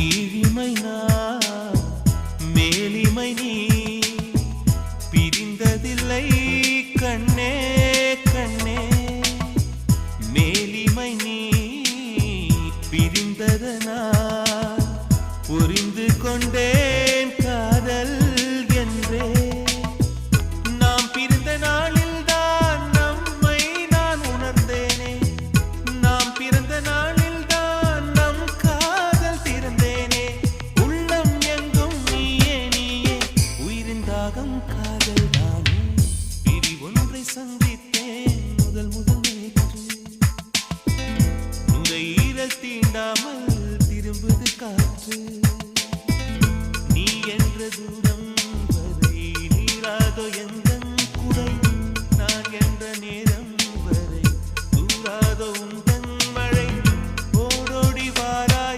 ஈழிமை நான் மேலிமை நீ பிரிந்ததில்லை கண்ணே கண்ணே மேலிமை நீ பிரிந்ததனால் புரிந்து கொண்டேன் காதல் என்றே நாம் பிரிந்த நாளில் தான் நம்மை நான் உணர்ந்தேனே நாம் பிறந்த நாளில் தான் நம் காதல் திறந்தேனே உள்ளம் எங்கும் நீயே நீயே உயிரின் தாகம் காதல் தானே பிரி ஒன்றை சந்தித்தேன் முதல் முதல் நேற்று நுரையீரல் தீண்டாமல் திரும்புது காற்று